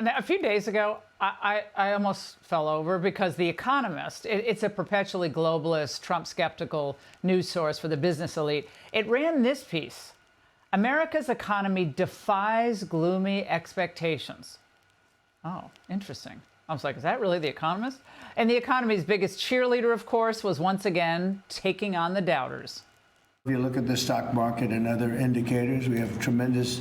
And a few days ago, I almost fell over because The Economist, it's a perpetually globalist, Trump skeptical news source for the business elite. It ran this piece: America's economy defies gloomy expectations. Oh, interesting. I was like, is that really The Economist? And The Economy's biggest cheerleader, of course, was once again taking on the doubters. If you look at the stock market and other indicators, we have tremendous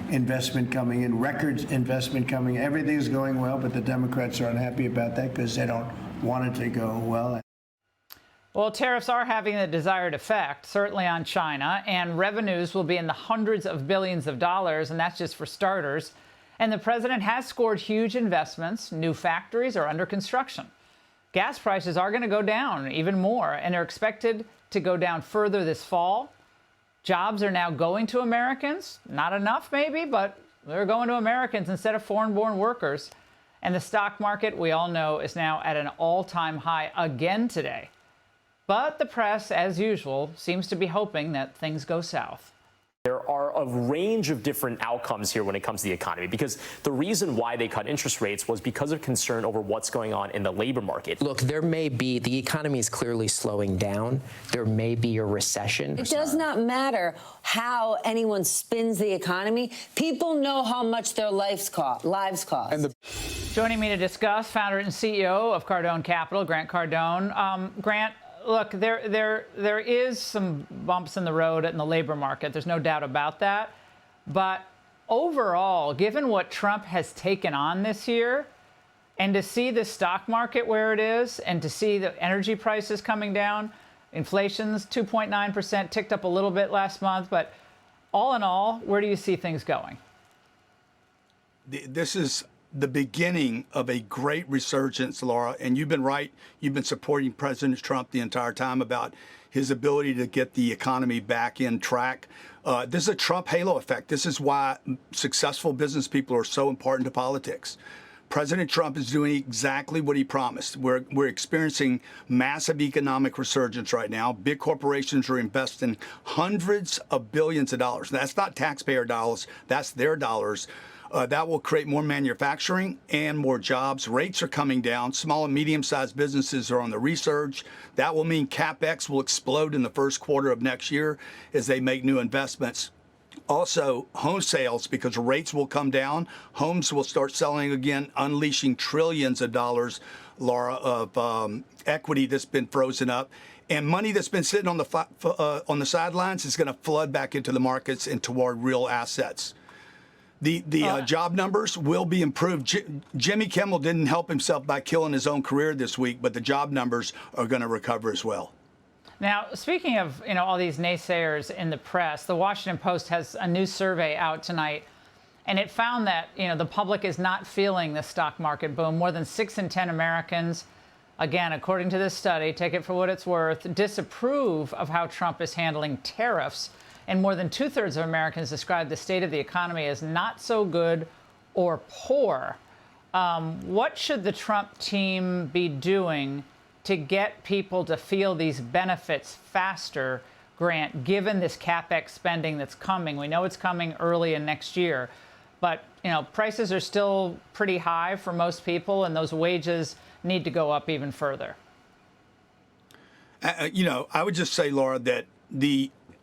investment coming in, records investment coming in. Everything's going well, but the Democrats are unhappy about that because they don't want it to go well. Well, tariffs are having the desired effect, certainly on China, and revenues will be in the hundreds of billions of dollars, and that's just for starters. And the president has scored huge investments. New factories are under construction. Gas prices are going to go down even more, and are expected to go down further this fall. Jobs are now going to Americans. Not enough, maybe, but they're going to Americans instead of foreign-born workers. And the stock market, we all know, is now at an all-time high again today. But the press, as usual, seems to be hoping that things go south. There are a range of different outcomes here when it comes to the economy, because the reason why they cut interest rates was because of concern over what's going on in the labor market. Look, the economy is clearly slowing down. There may be a recession. It does not matter how anyone spins the economy. People know how much their lives cost. Joining me to discuss, founder and CEO of Cardone Capital, Grant Cardone. Grant, look, there is some bumps in the road in the labor market. There's no doubt about that. But overall, given what Trump has taken on this year, and to see the stock market where it is, and to see the energy prices coming down, inflation's 2.9%, ticked up a little bit last month. But all in all, where do you see things going? This is the beginning of a great resurgence, Laura, and you've been right. You've been supporting President Trump the entire time about his ability to get the economy back in track. This is a Trump halo effect. This is why successful business people are so important to politics. President Trump is doing exactly what he promised. We're experiencing massive economic resurgence right now. Big corporations are investing hundreds of billions of dollars. That's not taxpayer dollars. That's their dollars. That will create more manufacturing and more jobs. Rates are coming down. Small and medium-sized businesses are on the resurge. That will mean CapEx will explode in the first quarter of next year as they make new investments. Also, home sales, because rates will come down, homes will start selling again, unleashing trillions of dollars, Laura, of equity that's been frozen up. And money that's been sitting on the sidelines is going to flood back into the markets and toward real assets. The job numbers will be improved. Jimmy Kimmel didn't help himself by killing his own career this week, but the job numbers are going to recover as well. Now, speaking of all these naysayers in the press, the Washington Post has a new survey out tonight, and it found that the public is not feeling the stock market boom. More than 6 in 10 Americans, again, according to this study, take it for what it's worth, disapprove of how Trump is handling tariffs. And more than 2/3 of Americans describe the state of the economy as not so good or poor. What should the Trump team be doing to get people to feel these benefits faster, Grant, given this CapEx spending that's coming? We know it's coming early in next year, but prices are still pretty high for most people, and those wages need to go up even further. I would just say, Laura, that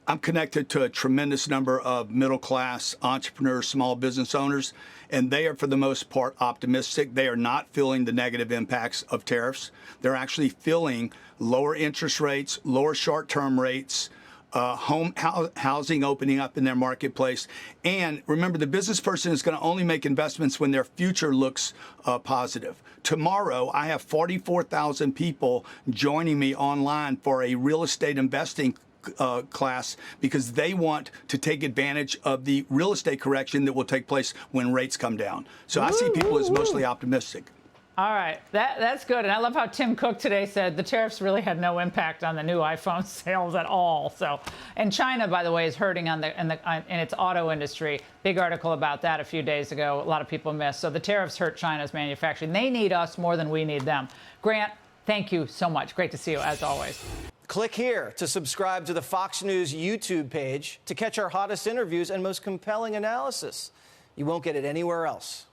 I'm connected to a tremendous number of middle-class entrepreneurs, small business owners, and they are, for the most part, optimistic. They are not feeling the negative impacts of tariffs. They're actually feeling lower interest rates, lower short-term rates, housing opening up in their marketplace. And remember, the business person is going to only make investments when their future looks positive. Tomorrow, I have 44,000 people joining me online for a real estate investing class because they want to take advantage of the real estate correction that will take place when rates come down. So I see people as mostly optimistic. All right, that's good. And I love how Tim Cook today said the tariffs really had no impact on the new iPhone sales at all. So, and China, by the way, is hurting in its auto industry. Big article about that a few days ago. A lot of people missed. So the tariffs hurt China's manufacturing. They need us more than we need them. Grant, thank you so much. Great to see you, as always. Click here to subscribe to the Fox News YouTube page to catch our hottest interviews and most compelling analysis. You won't get it anywhere else.